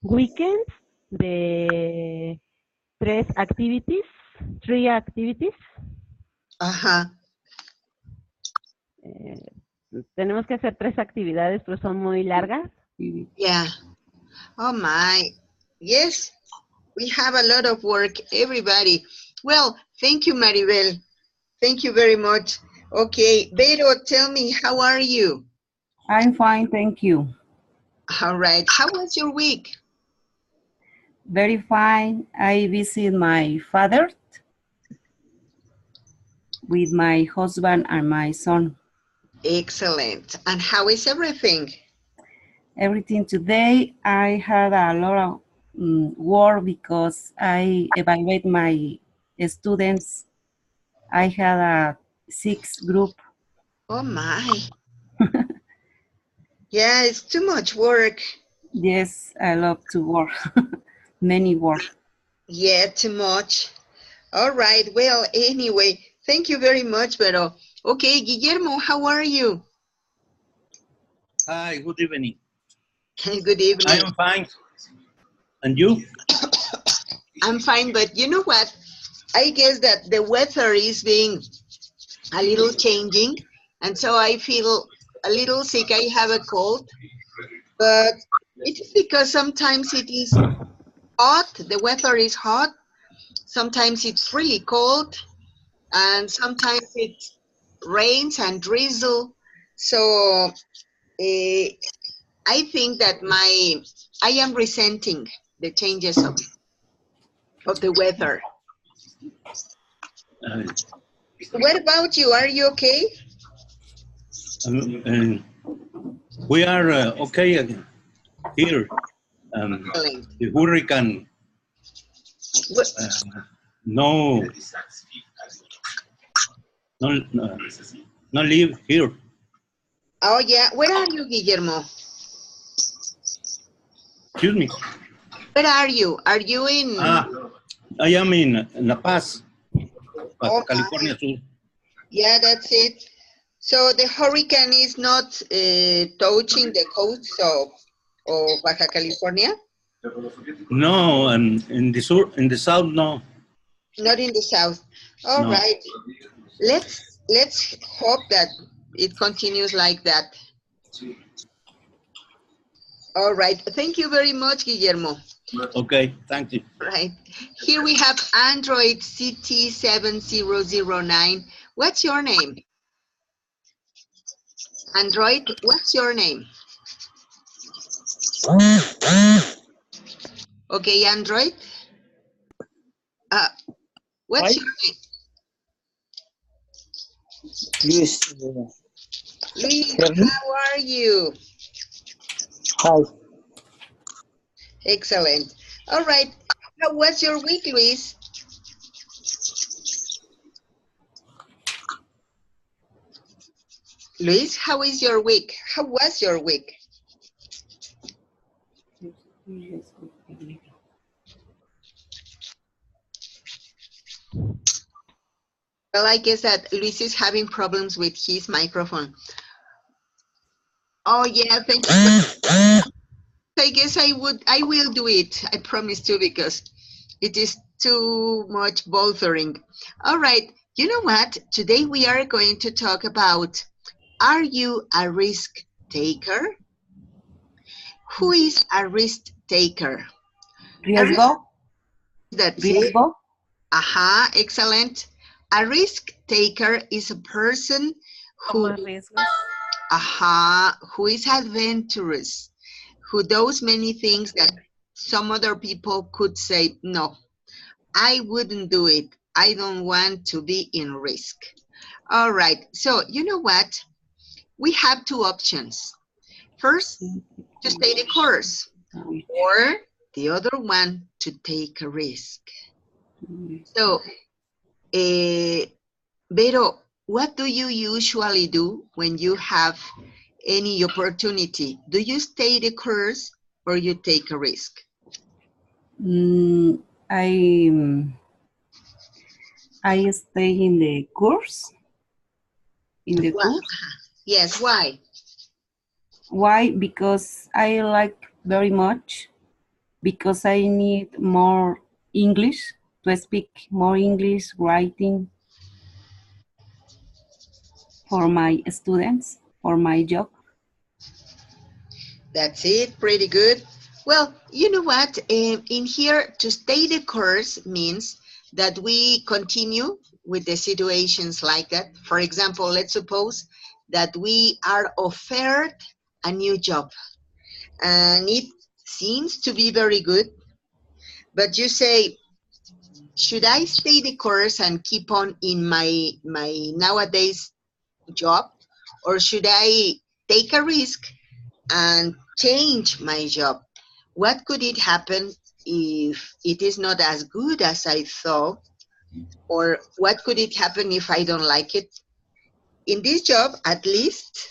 weekend de three activities. Ajá. Tenemos que hacer 3 actividades, pero son muy largas. Yeah. Oh my. Yes, we have a lot of work, everybody. Well, thank you, Maribel. Thank you very much. Okay, Vero, tell me, how are you? I'm fine, thank you. All right. How was your week? Very fine. I visit my father with my husband and my son. Excellent. And how is everything? Everything today, I had a lot of work because I evaluate my students. I had a 6 group. Oh my. Yeah, it's too much work. Yes, I love to work. Many work. Yeah, too much. All right. Well, anyway, thank you very much, Vero. Okay, Guillermo, how are you? Hi, good evening. Good evening. I am fine. And you? I'm fine, but you know what? I guess that the weather is being a little changing, and so I feel a little sick. I have a cold, but it is because sometimes it is hot, the weather is hot, sometimes it's really cold, and sometimes it rains and drizzle. So I think that I am resenting the changes of the weather. What about you? Are you okay? We are okay here. The hurricane no live here. Oh yeah, where are you, Guillermo? Excuse me. Where are you? Are you in? I am in La Paz, California Sur. Yeah, that's it. So the hurricane is not touching the coast of Baja California? No, in the south, no. Not in the south. All No. right. Let's hope that it continues like that. All right. Thank you very much, Guillermo. Okay, thank you. Right. Here we have Android CT7009. What's your name? Android, what's your name? Okay, Android. What's your name? Luis. Luis, how are you? Hi. Excellent. All right. How was your week, Luis? Luis, how is your week? How was your week? Well, I guess that Luis is having problems with his microphone. Oh yeah, thank you. I guess I will do it. I promise to, because it is too much bothering. All right. You know what? Today we are going to talk about, are you a risk taker? Who is a risk taker? Riesgo. That's Riesgo. it. Aha, excellent. A risk taker is a person who is adventurous, who does many things that some other people could say, no, I wouldn't do it. I don't want to be in risk. All right, so you know what? We have 2 options. First, to stay the course, or the other one, to take a risk. So, Vero, what do you usually do when you have any opportunity? Do you stay the course or you take a risk? I stay in the course. In the course? Yes, why? Why? Because I like very much because I need more English to speak more English, writing for my students, for my job. That's it, pretty good. Well, you know what? In here, to stay the course means that we continue with the situations like that. For example, let's suppose that we are offered a new job and it seems to be very good, but you say, should I stay the course and keep on in my nowadays job, or should I take a risk and change my job? What could it happen if it is not as good as I thought? Or what could it happen if I don't like it? In this job, at least,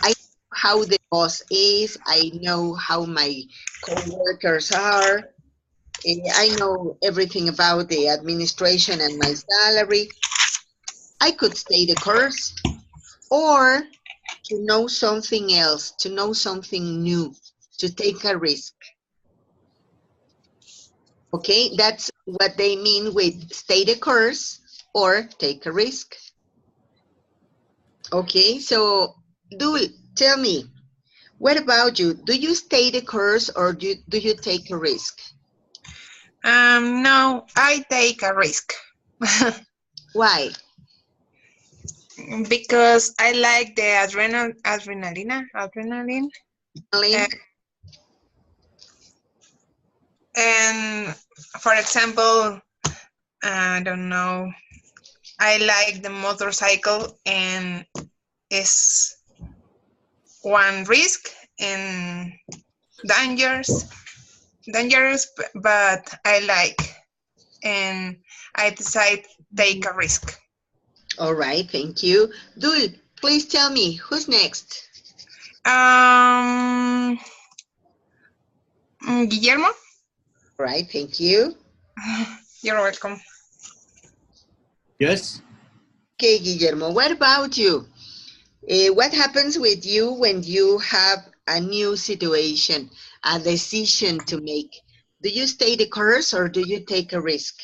I know how the boss is. I know how my coworkers are. I know everything about the administration and my salary. I could stay the course, or to know something else, to know something new, to take a risk. Okay, that's what they mean with stay the course or take a risk. Okay, so tell me, what about you? Do you stay the course or do you take a risk? No, I take a risk. Why? Because I like the adrenaline. Lynn? And for example, I don't know, I like the motorcycle and it's one risk and dangerous, but I like and I decide take a risk. All right, thank you. Dul, please tell me, who's next? Guillermo? All right, thank you. You're welcome. Yes. Okay, Guillermo, what about you? What happens with you when you have a new situation, a decision to make? Do you stay the course or do you take a risk?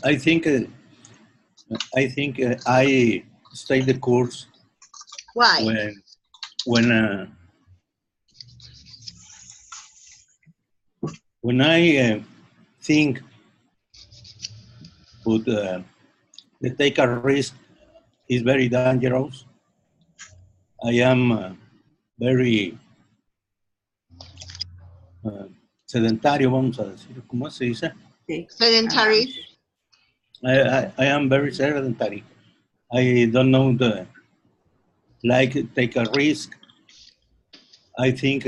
I think I stay the course. Why? When I think would the take a risk is very dangerous. I am very sedentario, vamos a decir. ¿Cómo se dice? Sedentary. I am very sedentary. I don't know like take a risk. I think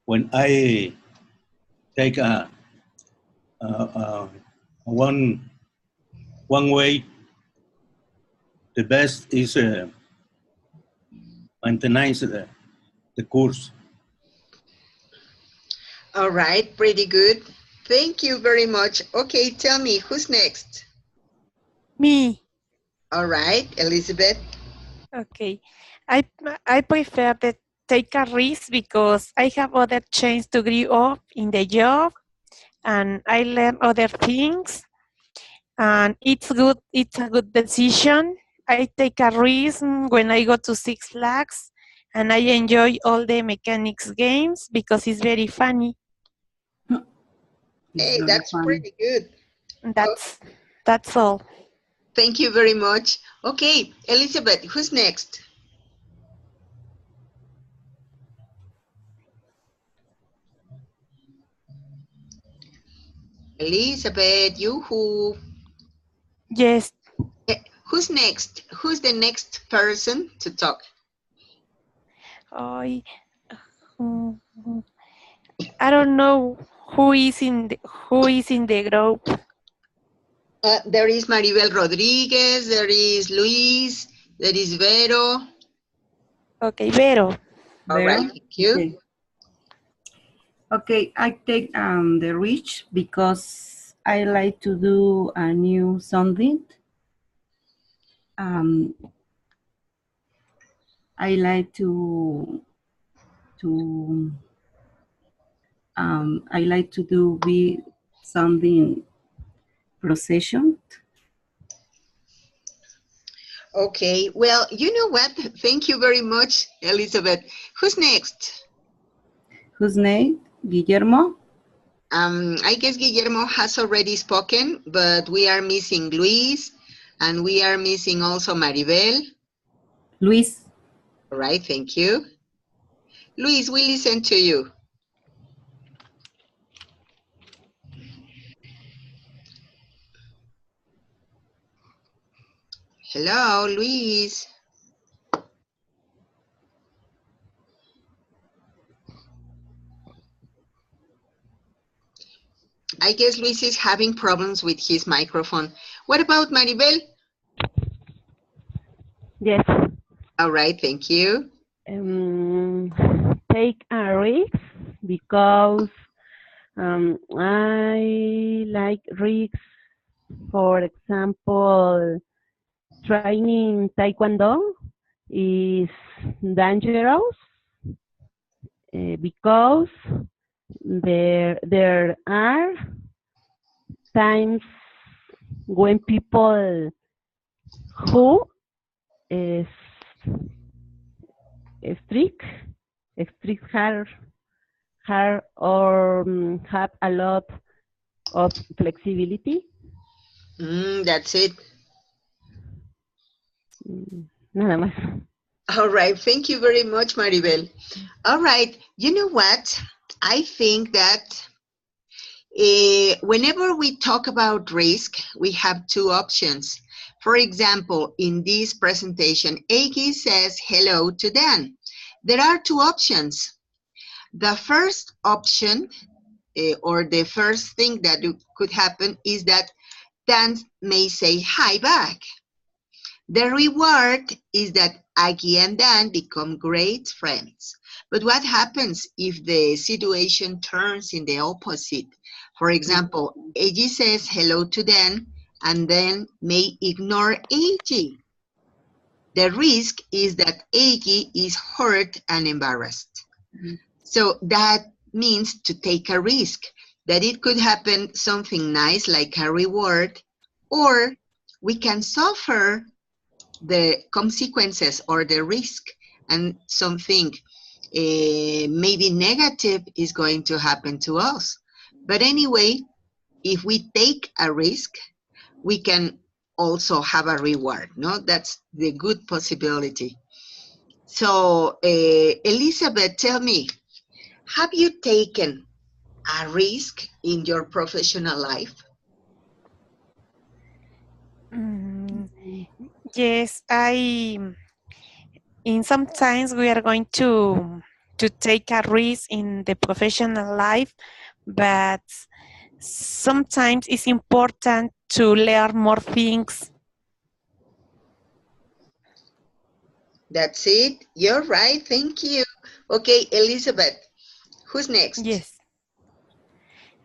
when I take a one way, the best is maintenance the course. All right, pretty good. Thank you very much. Okay, tell me, who's next? Me. All right, Elizabeth. Okay. I prefer to take a risk because I have other chance to grow up in the job and I learn other things and it's good. It's a good decision. I take a risk when I go to Six Flags and I enjoy all the mechanics games because it's very funny. Hey, that's pretty good. That's all. Thank you very much. Okay, Elizabeth, who's next? Elizabeth, you-hoo. Yes. Who's next? Who's the next person to talk? I don't know who is in the group. There is Maribel Rodriguez, there is Luis, there is Vero. Okay, Vero. All right, thank you. Okay, I take the risk because I like to do a new something. I like to to I like to do be something procession. Okay, well, you know what? Thank you very much, Elizabeth. Who's next? Whose name? Guillermo? I guess Guillermo has already spoken, but we are missing Luis, and we are missing also Maribel. Luis. All right, thank you. Luis, we listen to you. Hello, Luis. I guess Luis is having problems with his microphone. What about Maribel? Yes. All right, thank you. Take a risk because I like risks. For example, training Taekwondo is dangerous because there are times when people who is strict hard or have a lot of flexibility. That's it. Nada más. All right, thank you very much, Maribel. All right, you know what? I think that whenever we talk about risk, we have two options. For example, in this presentation, Agi says hello to Dan. There are two options. The first option, or the first thing that could happen is that Dan may say hi back. The reward is that Agi and Dan become great friends. But what happens if the situation turns in the opposite? For example, Agi says hello to Dan and then may ignore Agi. The risk is that Agi is hurt and embarrassed. So that means to take a risk, that it could happen something nice like a reward, or we can suffer the consequences or the risk, and something maybe negative is going to happen to us. But anyway, if we take a risk, we can also have a reward, no? That's the good possibility. So, Elizabeth, tell me, have you taken a risk in your professional life? Yes, in sometimes we are going to take a risk in the professional life, but sometimes it's important to learn more things. That's it. You're right. Thank you. Okay, Elizabeth, who's next? Yes.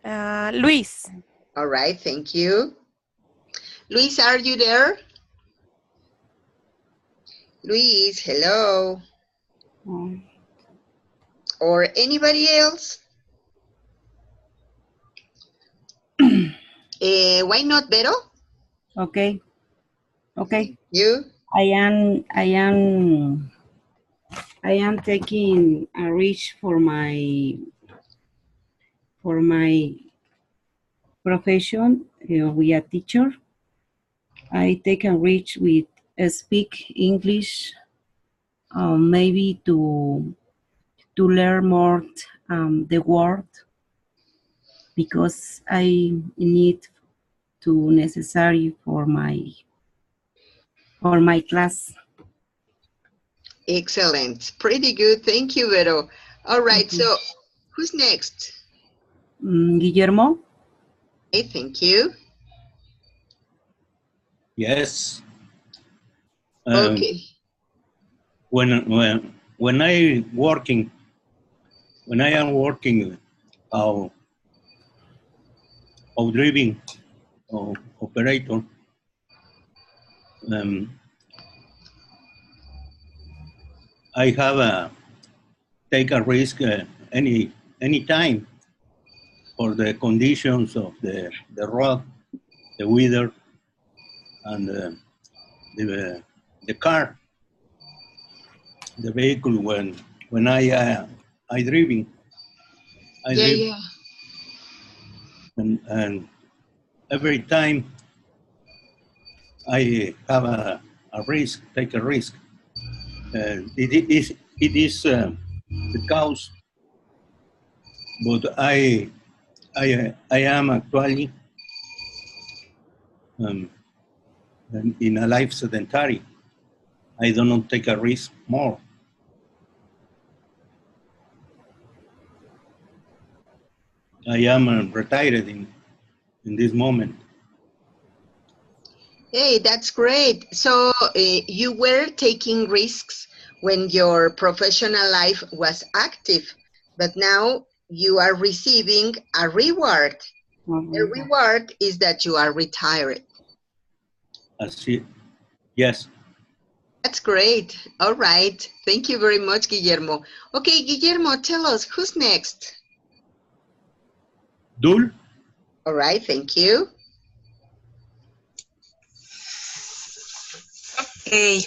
Luis. All right, thank you. Luis, are you there? Luis, hello. Or anybody else? Why not, Vero? Okay. Okay. You? I am taking a risk for my profession. We are teacher. I take a risk with speak English, maybe to learn more the word, because I need to necessary for my class. Excellent. Pretty good. Thank you, Vero. All right, so who's next? Guillermo? Hey, thank you. Yes. Okay. When I am working of driving operator, I have take a risk any time for the conditions of the road, the weather, and the car, the vehicle when I driving. I Yeah, drive, yeah. and every time I have a risk, take a risk. It is because, but I am actually um, in a life sedentary. I do not take a risk more. I am retired in this moment. Hey, that's great. So you were taking risks when your professional life was active, but now you are receiving a reward. The reward is that you are retired. Yes. That's great. All right. Thank you very much, Guillermo. Okay, Guillermo, tell us who's next. Dul. All right, thank you. Okay.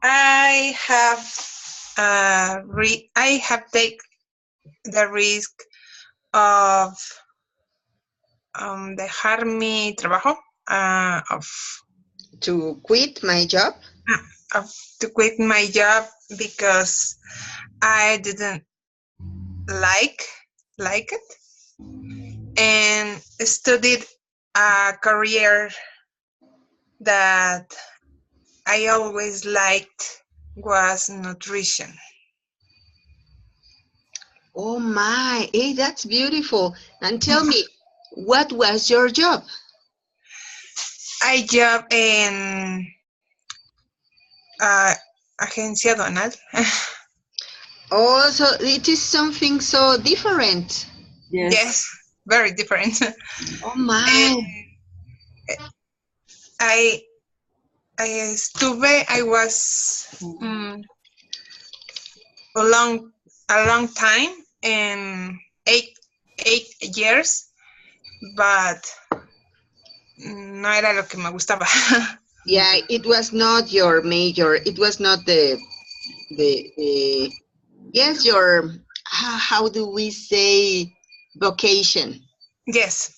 I have taken the risk of dejar mi trabajo, To quit my job? To quit my job because I didn't like it, and studied a career that I always liked, was nutrition. Oh my, hey, that's beautiful. And tell me, what was your job? I job in agencia aduanal. Oh, so it is something so different. Yes, very different. Oh my. I was a long time, in 8 years, but no era lo que me gustaba. Yeah, it was not your major. It was not the yes, your, how do we say, vocation? Yes.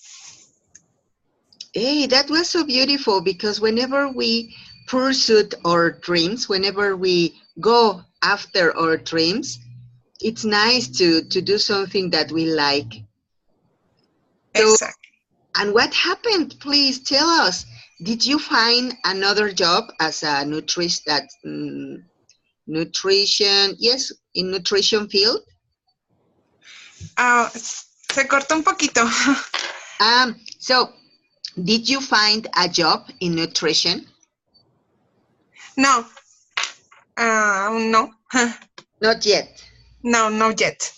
Hey, that was so beautiful, because whenever we pursue our dreams, whenever we go after our dreams, it's nice to do something that we like. So, Exactly. and what happened? Please tell us. Did you find another job as a nutrition, yes, in nutrition field? Se cortó un poquito. So, did you find a job in nutrition? No. No. Not yet. No, not yet.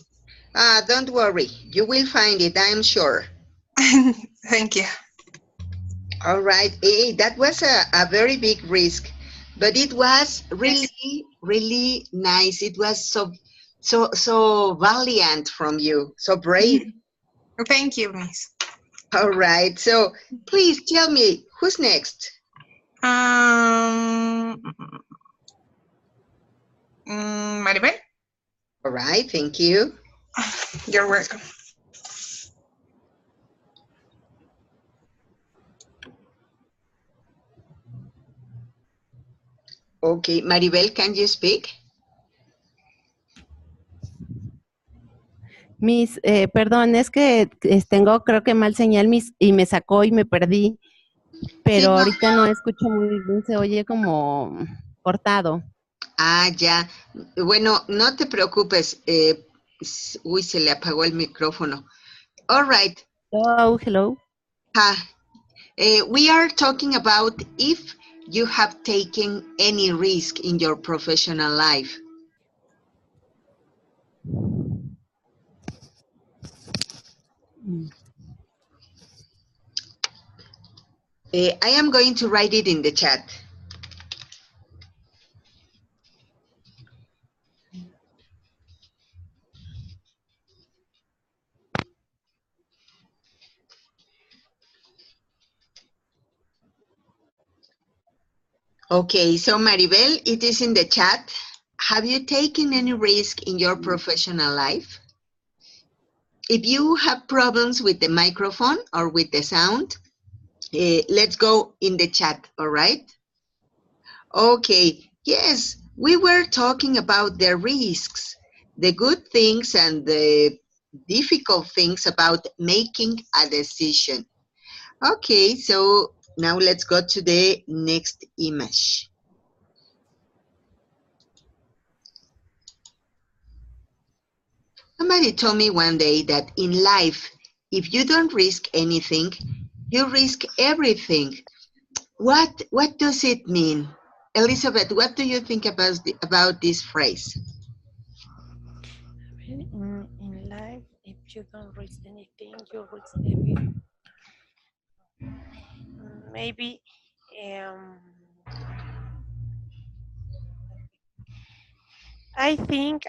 Don't worry. You will find it, I'm sure. Thank you. All right. Hey, that was a very big risk, but it was really, really nice. It was so valiant from you, so brave. Thank you, Miss. All right. So please tell me, who's next? Maribel? All right. Thank you. You're welcome. Okay. Maribel, can you speak? Miss, perdón, es que tengo creo que mal señal, Miss, y me sacó y me perdí, pero Sí, no. ahorita no escucho muy bien, se oye como cortado. Ya. Bueno, no te preocupes. Uy, se le apagó el micrófono. All right. Hello. We are talking about if you have taken any risk in your professional life. I am going to write it in the chat. Okay, so Maribel, it is in the chat. Have you taken any risk in your professional life? If you have problems with the microphone or with the sound, let's go in the chat, all right? Okay, yes, we were talking about the risks, the good things and the difficult things about making a decision. Okay, so now let's go to the next image. Somebody told me one day that in life, if you don't risk anything, you risk everything. What does it mean? Elizabeth, what do you think about this phrase? In life, if you don't risk anything, you risk everything. Maybe I think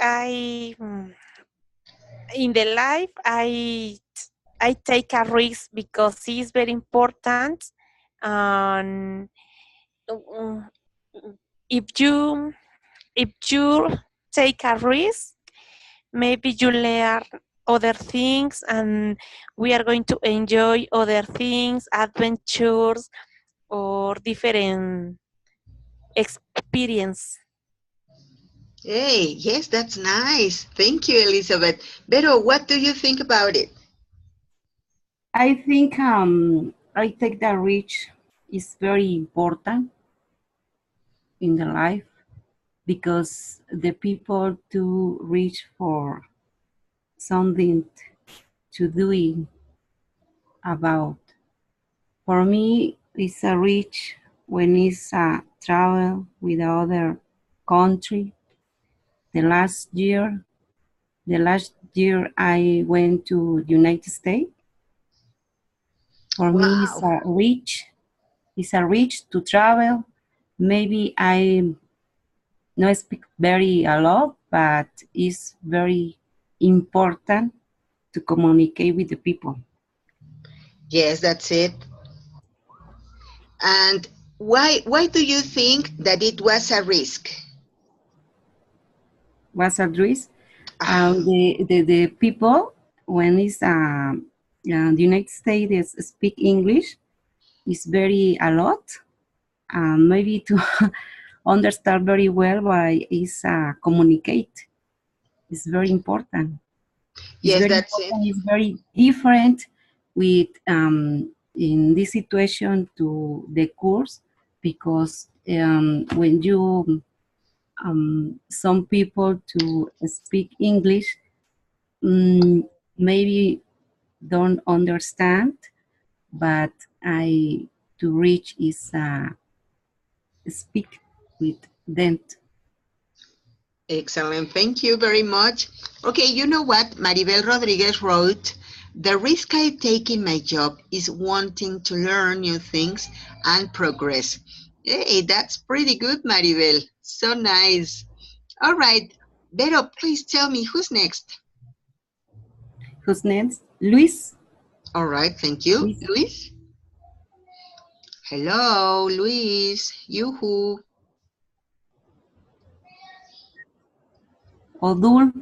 in the life I take a risk because it's very important, and um, if you take a risk, maybe you learn other things, and we are going to enjoy other things, adventures, or different experience. Hey, yes, that's nice. Thank you, Elizabeth. Vero, what do you think about it? I think I take the reach is very important in the life because the people to reach for something to doing about. For me, it's a reach when it's a travel with other country. The last year I went to United States. For me, it's Wow. a reach. It's a reach to travel. Maybe I not speak very a lot, but it's very important to communicate with the people. Yes, that's it. And why do you think that it was a risk? What's a risk? The people when it's the United States speak English is very a lot. Maybe to understand very well why is communicate. It's very important. It's Yes, very that's it. important. It's very different with in this situation to the course because when you some people to speak English maybe don't understand, but I to reach is speak with them. Excellent. Thank you very much. Okay, you know what? Maribel Rodriguez wrote, the risk I take in my job is wanting to learn new things and progress. Hey, that's pretty good, Maribel. So nice. All right. Vero, please tell me who's next. Whose name's Luis? All right, thank you. Luis. Luis? Hello, Luis. Yoo-hoo. Odul.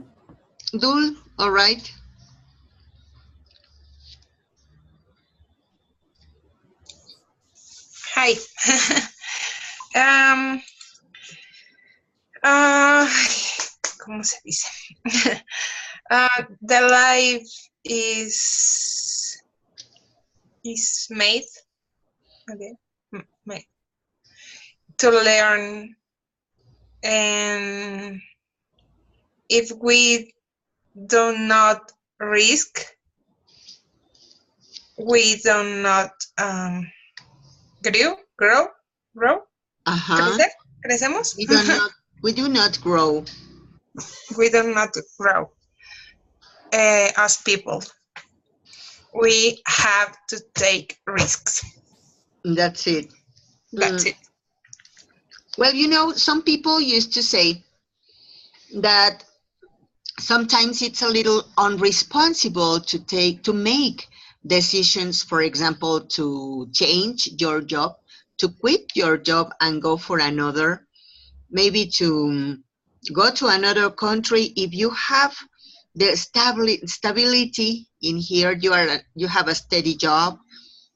Dul, all right. Hi. um, uh, ¿Cómo se dice? The life is made, okay, made to learn, and if we do not risk, we do not grow. Uh-huh. Crecemos. We do not grow. We do not grow as people. We have to take risks. That's it. That's it. Well, you know, some people used to say that sometimes it's a little unresponsible to make decisions, for example, to change your job, to quit your job and go for another, maybe to go to another country. If you have the stability in here, you have a steady job,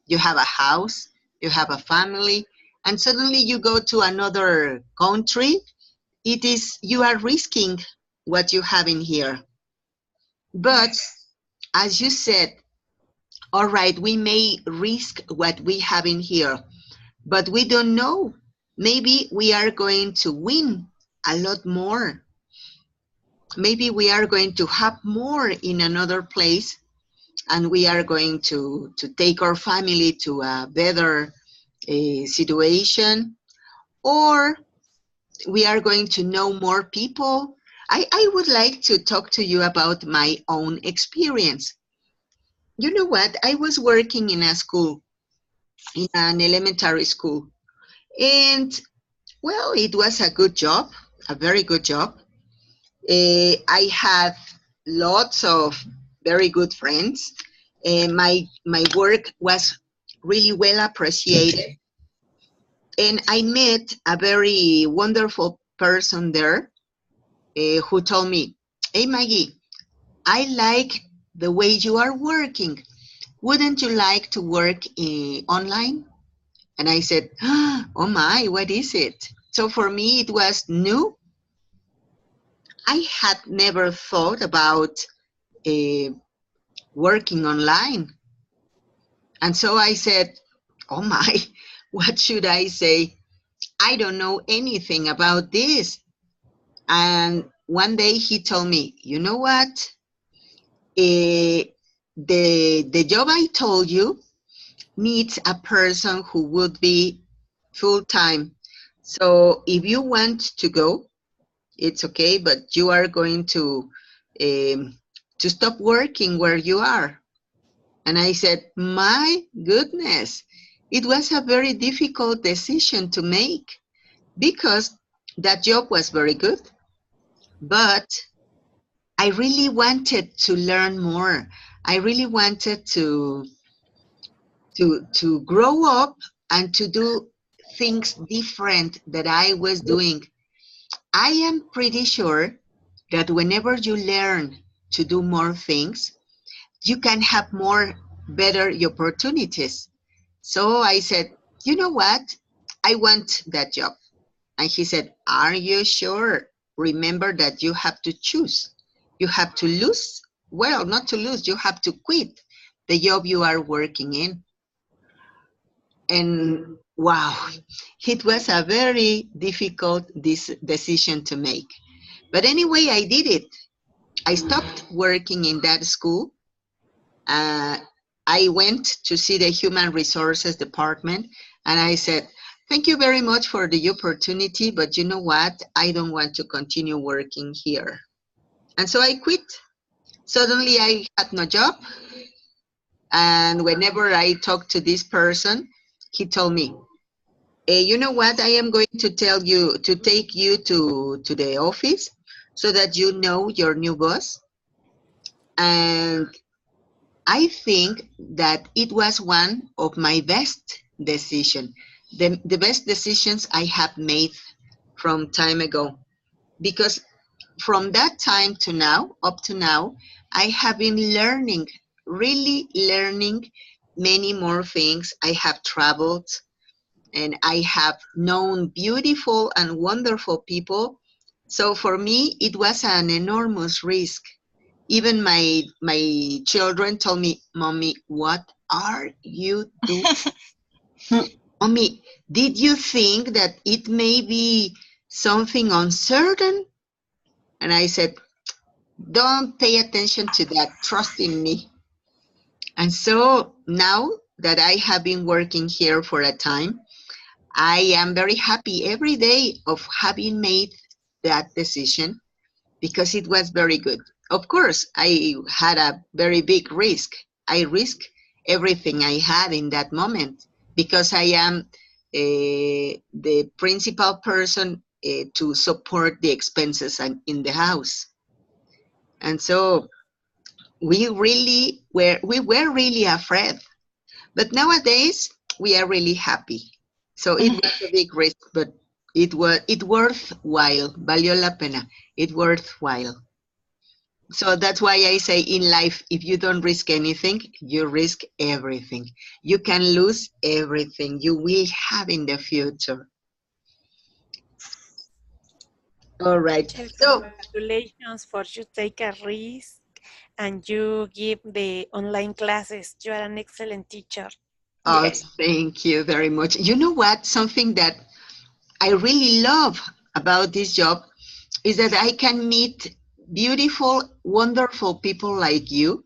you have a house, you have a family, and suddenly you go to another country, you are risking what you have in here. But as you said, all right, we may risk what we have in here, but we don't know. Maybe we are going to win a lot more. Maybe we are going to have more in another place, and we are going to take our family to a better situation, or we are going to know more people. I would like to talk to you about my own experience. You know what? I was working in a school, in an elementary school, and well, it was a good job, a very good job. I had lots of very good friends. My work was really well appreciated. And I met a very wonderful person there who told me, hey, Maggie, I like the way you are working. Wouldn't you like to work online? And I said, oh my, what is it? So for me, it was new. I had never thought about working online. And so I said, oh my, what should I say? I don't know anything about this. And one day he told me, you know what? The job I told you needs a person who would be full-time. So if you want to go, it's okay, but you are going to stop working where you are. And I said, my goodness, it was a very difficult decision to make because that job was very good, but I really wanted to learn more. I really wanted to grow up and to do things different that I was doing. I am pretty sure that whenever you learn to do more things, you can have more better opportunities. So I said, you know what? I want that job. And he said, are you sure? Remember that you have to choose. You have to lose. Well, not to lose, you have to quit the job you are working in. And wow, it was a very difficult decision to make. But anyway, I did it. I stopped working in that school. I went to see the human resources department and I said, thank you very much for the opportunity, but you know what? I don't want to continue working here. And so I quit. Suddenly I had no job. And whenever I talked to this person, he told me, hey, you know what? I am going to tell you to take you to the office so that you know your new boss. And I think that it was one of my best decisions, the best decisions I have made from time ago. Because from that time to now, up to now, I have been learning, really learning many more things. I have traveled and I have known beautiful and wonderful people. So for me, it was an enormous risk. Even my children told me, Mommy, what are you doing? Mommy, did you think that it may be something uncertain? And I said, don't pay attention to that, trust in me. And so now that I have been working here for a time, I am very happy every day of having made that decision because it was very good. Of course, I had a very big risk. I risked everything I had in that moment because I am the principal person to support the expenses in the house. And so we were really afraid. But nowadays, we are really happy. So it was a big risk, but it worthwhile. Valió la pena. It worthwhile. So that's why I say in life, if you don't risk anything, you risk everything. You can lose everything you will have in the future. All right. Teacher, So, congratulations for you take a risk and you give the online classes. You are an excellent teacher. Yes. thank you very much. You know what? Something that I really love about this job is that I can meet beautiful, wonderful people like you.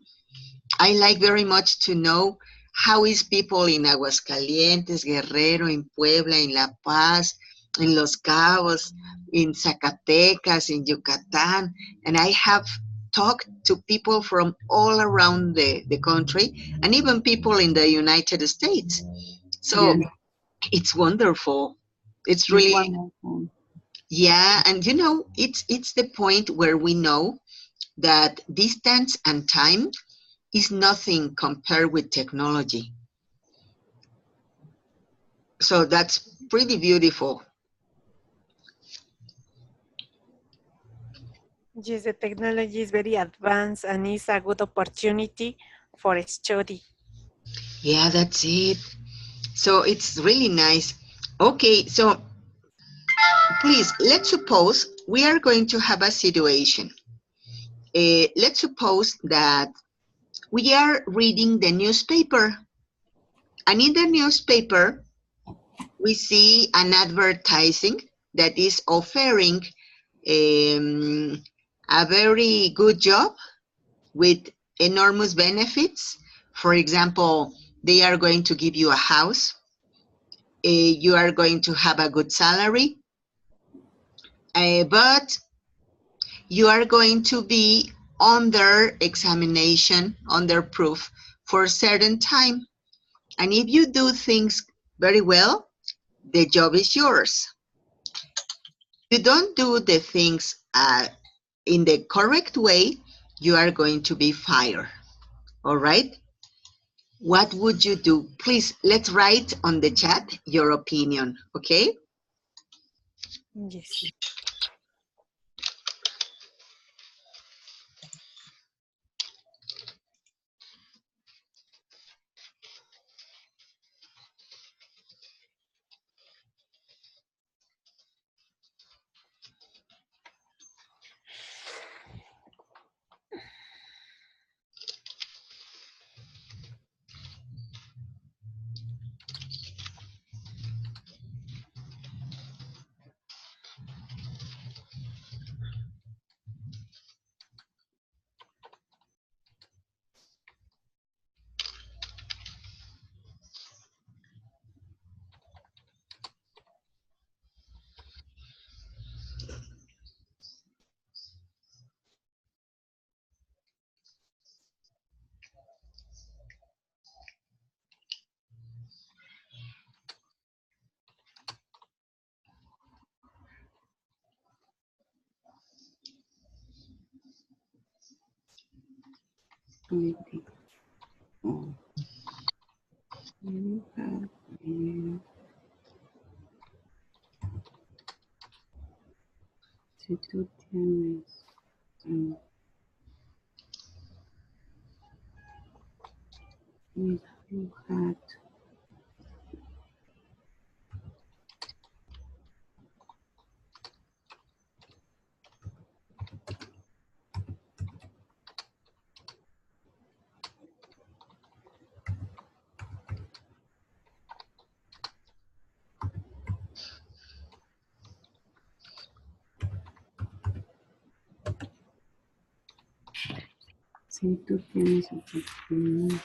I like very much to know how is people in Aguascalientes, Guerrero, in Puebla, in La Paz, in Los Cabos, in Zacatecas, in Yucatan. And I have talked to people from all around the country and even people in the United States. So Yes, it's wonderful. It's it's really, wonderful. yeah. And you know, it's the point where we know that distance and time is nothing compared with technology. So that's pretty beautiful. Yes, the technology is very advanced and is a good opportunity for study. Yeah, that's it. So it's really nice. Okay, so please, let's suppose we are going to have a situation. Let's suppose that we are reading the newspaper, and in the newspaper, we see an advertising that is offering a very good job with enormous benefits. For example, they are going to give you a house, you are going to have a good salary, but you are going to be under examination, under proof for a certain time. And if you do things very well, the job is yours. If you don't do the things in the correct way, you are going to be fired. All right? What would you do? Please, let's write on the chat your opinion, okay? Yes. Oh, you have, si tú tienes, if you had si tú tienes oportunidad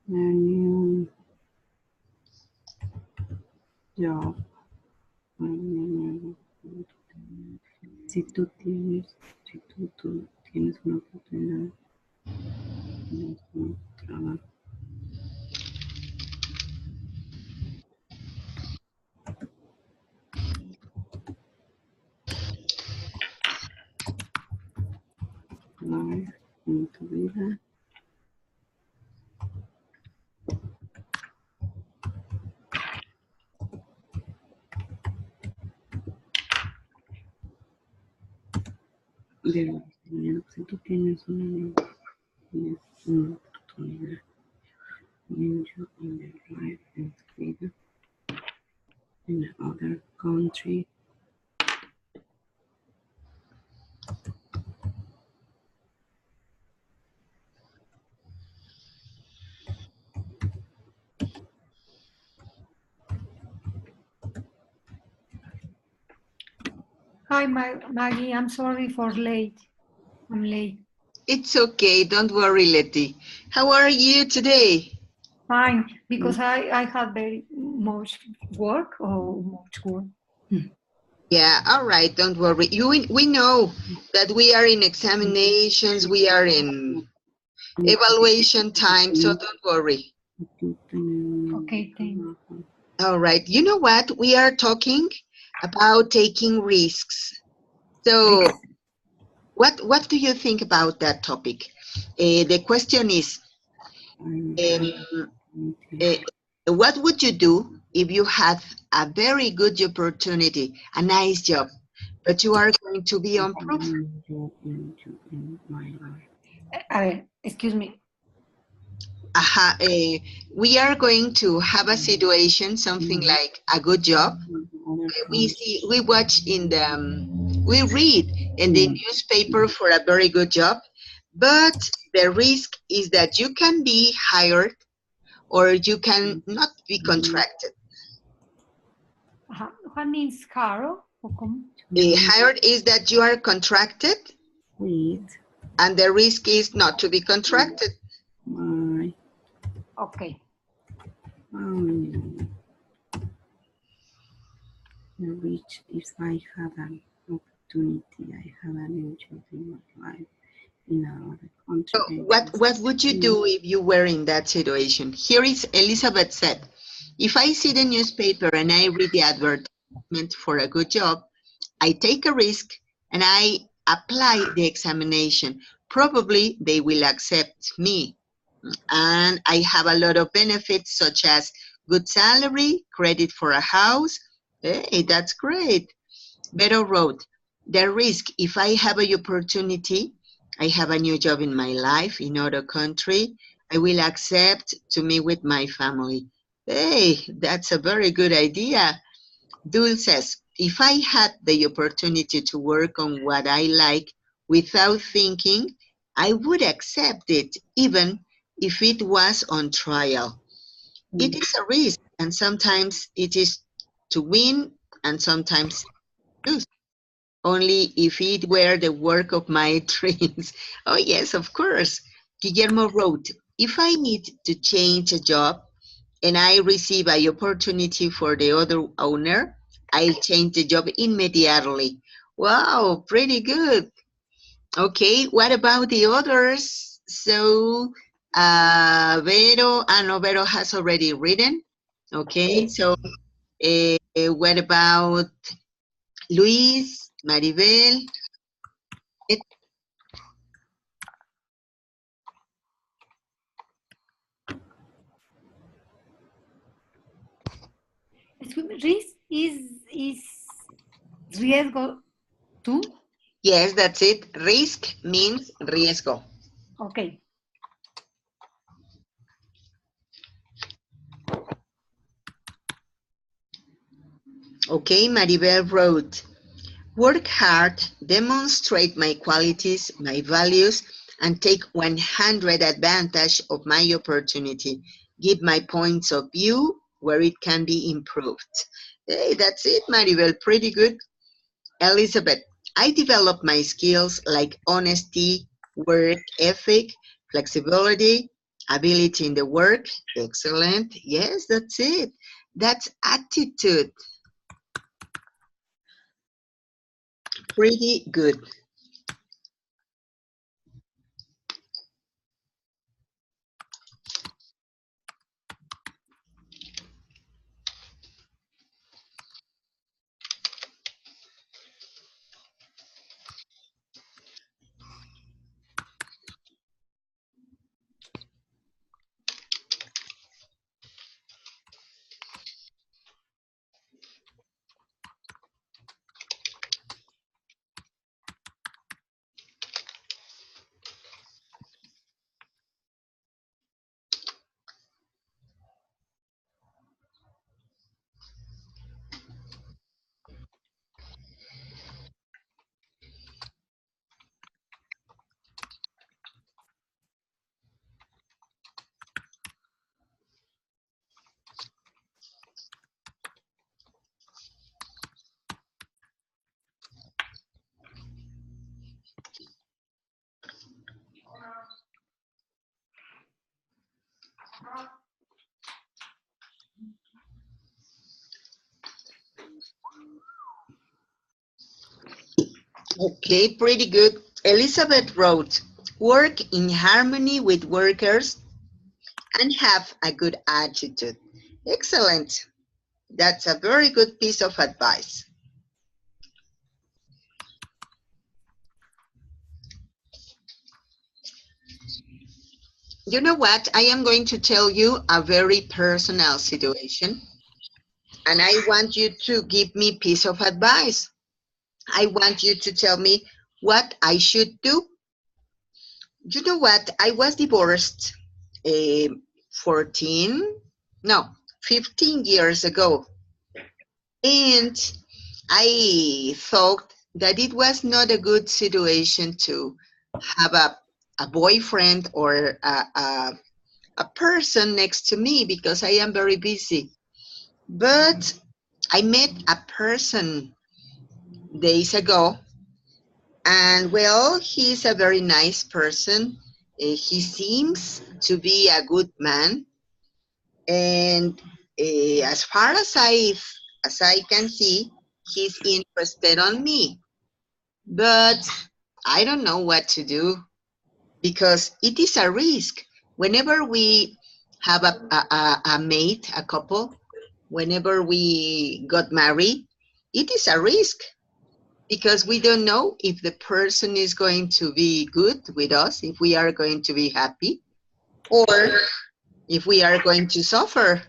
a new job, si tú tienes una oportunidad en un trabajo, del si tú tienes tienes una oportunidad in their life and freedom in other country. Hi, Maggie. I'm sorry for late. I'm late. It's okay. Don't worry, Letty. How are you today? Fine, because I had very much work. Yeah, all right. Don't worry. We know that we are in examinations. We are in evaluation time, so don't worry. Okay, thanks. All right. You know what? We are talking about taking risks. So what do you think about that topic? The question is, what would you do if you had a very good opportunity, a nice job, but you are going to be on proof? Excuse me. We are going to have a situation, something like a good job. We watch in the, we read in the newspaper for a very good job, but the risk is that you can be hired or you can not be contracted. What means caro? Hired is that you are contracted, and the risk is not to be contracted. Okay. Which if I had an opportunity, I had an interest in my life in another country. So what would you do if you were in that situation? Here is Elizabeth said, if I see the newspaper and I read the advertisement for a good job, I take a risk and I apply the examination. Probably they will accept me. And I have a lot of benefits such as good salary, credit for a house. Hey, that's great. Beto wrote, the risk, if I have an opportunity, I have a new job in my life in other country, I will accept to meet with my family. Hey, that's a very good idea. Dul says, if I had the opportunity to work on what I like without thinking, I would accept it, even if it was on trial. It is a risk, and sometimes it is to win, and sometimes lose. Only if it were the work of my dreams. Oh, yes, of course. Guillermo wrote, if I need to change a job and I receive an opportunity for the other owner, I'll change the job immediately. Wow, pretty good. Okay, what about the others? So, Vero, no, Vero has already written. Okay, so what about Luis, Maribel? Risk is riesgo too? Yes, that's it. Risk means riesgo. Okay. Okay, Maribel wrote, work hard, demonstrate my qualities, my values, and take 100 advantage of my opportunity. Give my points of view where it can be improved. Hey, that's it, Maribel. Pretty good. Elizabeth, I develop my skills like honesty, work ethic, flexibility, ability in the work. Excellent. Yes, that's it. That's attitude. Pretty good. Okay, pretty good. Elizabeth wrote, work in harmony with workers and have a good attitude. Excellent. That's a very good piece of advice. You know what? I am going to tell you a very personal situation, and I want you to give me piece of advice. I want you to tell me what I should do. You know what? I was divorced uh, 14, no, 15 years ago. And I thought that it was not a good situation to have a boyfriend or a person next to me because I am very busy. But I met a person days ago, and well, he's a very nice person. He seems to be a good man, and as far as I can see, he's interested on me. But I don't know what to do because it is a risk. Whenever we have a mate, a couple, whenever we got married, it is a risk because we don't know if the person is going to be good with us, if we are going to be happy, or if we are going to suffer.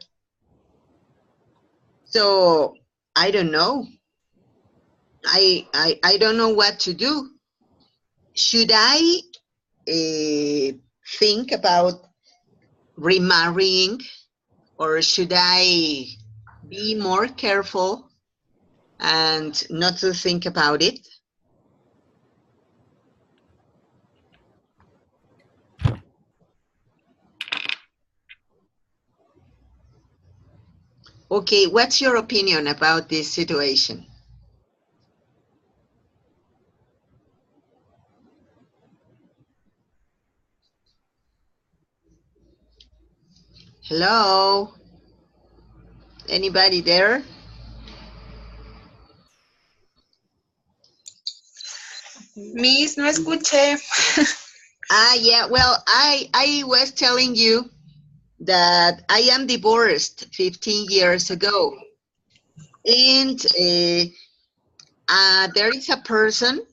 So I don't know. I don't know what to do. Should I think about remarrying, or should I be more careful and not to think about it? Okay, what's your opinion about this situation? Hello? Anybody there? Miss, no escuché. Yeah, well, I was telling you that I am divorced 15 years ago. And there is a person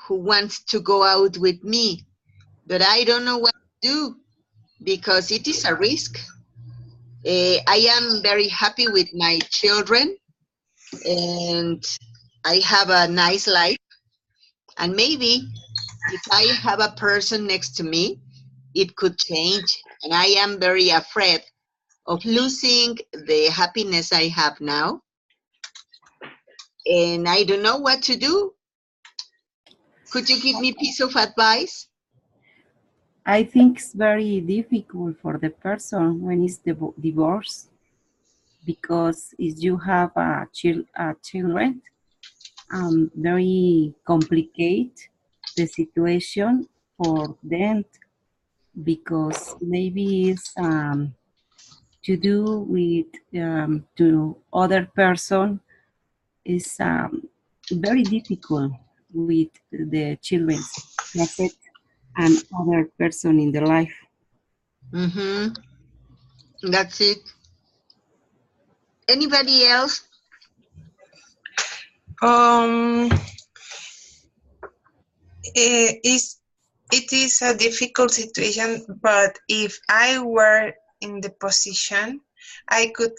who wants to go out with me, but I don't know what to do because it is a risk. I am very happy with my children and I have a nice life. And maybe if I have a person next to me, it could change. And I am very afraid of losing the happiness I have now. And I don't know what to do. Could you give me a piece of advice? I think it's very difficult for the person when it's divorced, because if you have children, very complicated the situation for them, because maybe it's to do with to other person is very difficult with the children to accept another person in the life. Mm-hmm. That's it. Anybody else? It is a difficult situation, but if I were in the position, I could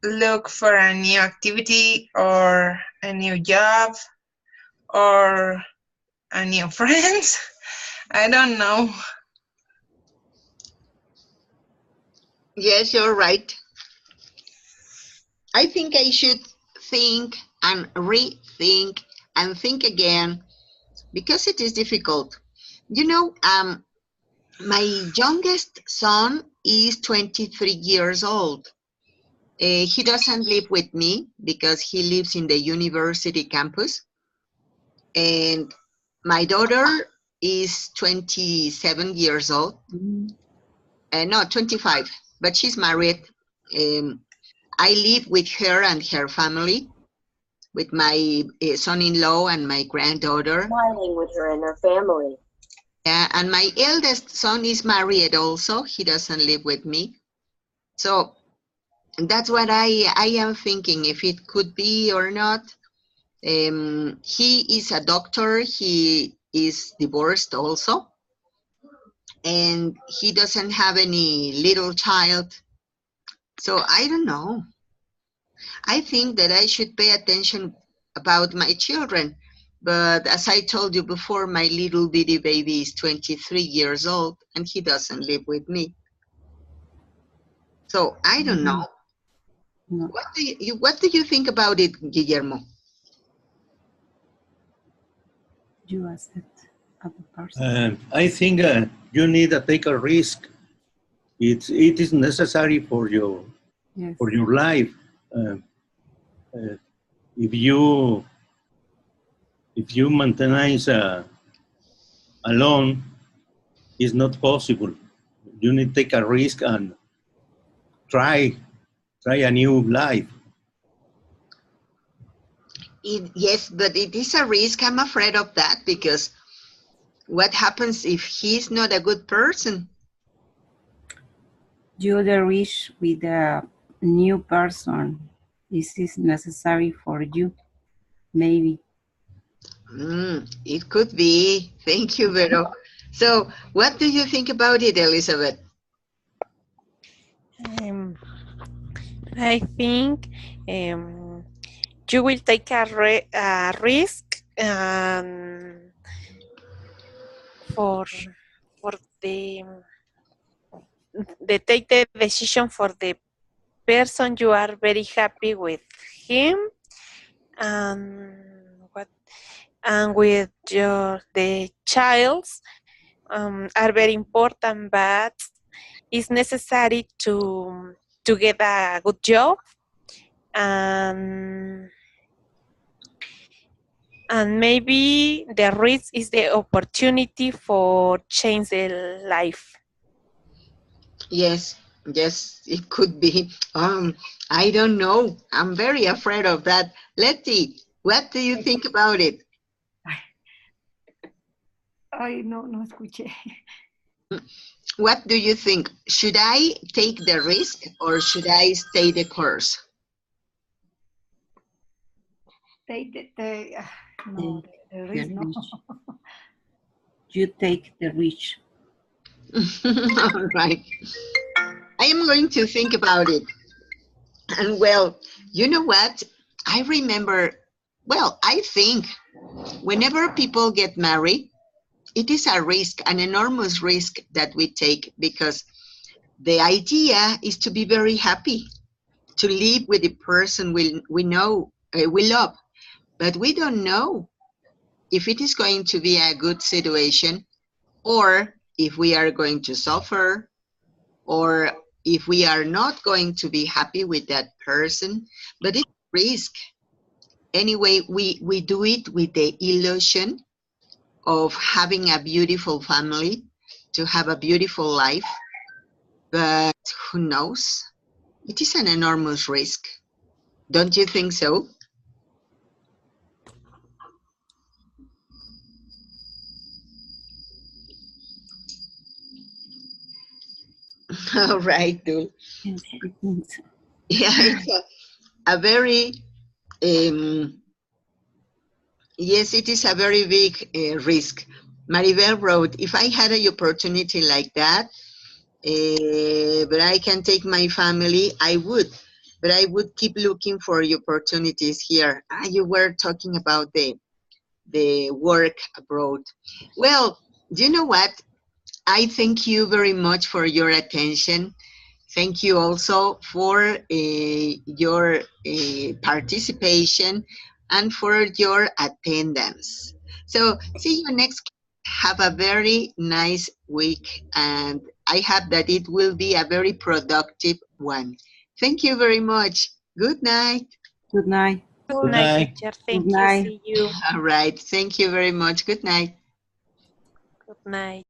look for a new activity or a new job or a new friends. I don't know. Yes, you're right. I think I should think and rethink and think again because it is difficult. You know, my youngest son is 23 years old. He doesn't live with me because he lives in the university campus. And my daughter is 27 years old. No, 25, but she's married. I live with her and her family. with my son-in-law and my granddaughter. Smiling with her and her family. Yeah, and my eldest son is married also. He doesn't live with me. So that's what I am thinking, if it could be or not. He is a doctor. He is divorced also. And he doesn't have any little child. So I don't know. I think that I should pay attention about my children. But as I told you before, my little bitty baby is 23 years old and he doesn't live with me. So I don't know. No. What do you think about it, Guillermo? You accept other person. I think you need to take a risk. It is necessary for your Yes. life. If you maintain alone, it's not possible. You need to take a risk and try a new life. Yes, but it is a risk. I'm afraid of that because what happens if he's not a good person? You the reach with a new person. This is necessary for you, maybe. It could be. Thank you, Vero. So what do you think about it, Elizabeth? I think you will take a risk for take the decision for the person you are very happy with him, and with the childs are very important, but it's necessary to get a good job and maybe the risk is the opportunity for change the life. Yes, it could be. I don't know. I'm very afraid of that. Letty, what do you think about it? Ay, no escuché. What do you think? Should I take the risk or should I stay the course? No, the risk, no. You take the risk. All right. I am going to think about it. And well, you know what? I remember, well, I think whenever people get married, it is a risk, an enormous risk that we take because the idea is to be very happy, to live with the person we know, we love, but we don't know if it is going to be a good situation or if we are going to suffer or if we are not going to be happy with that person, but it's a risk. Anyway, we do it with the illusion of having a beautiful family, to have a beautiful life, but who knows? It is an enormous risk. Don't you think so? All right, Dul. Yes, I think so. Yeah, it's a very, yes, it is a very big risk. Maribel wrote, if I had an opportunity like that, but I can take my family, I would. But I would keep looking for opportunities here. You were talking about the work abroad. Well, do you know what? I thank you very much for your attention. Thank you also for your participation and for your attendance. So see you next. Have a very nice week, and I hope that it will be a very productive one. Thank you very much. Good night. Good night. Good night, teacher. Thank you. See you. All right. Thank you very much. Good night. Good night.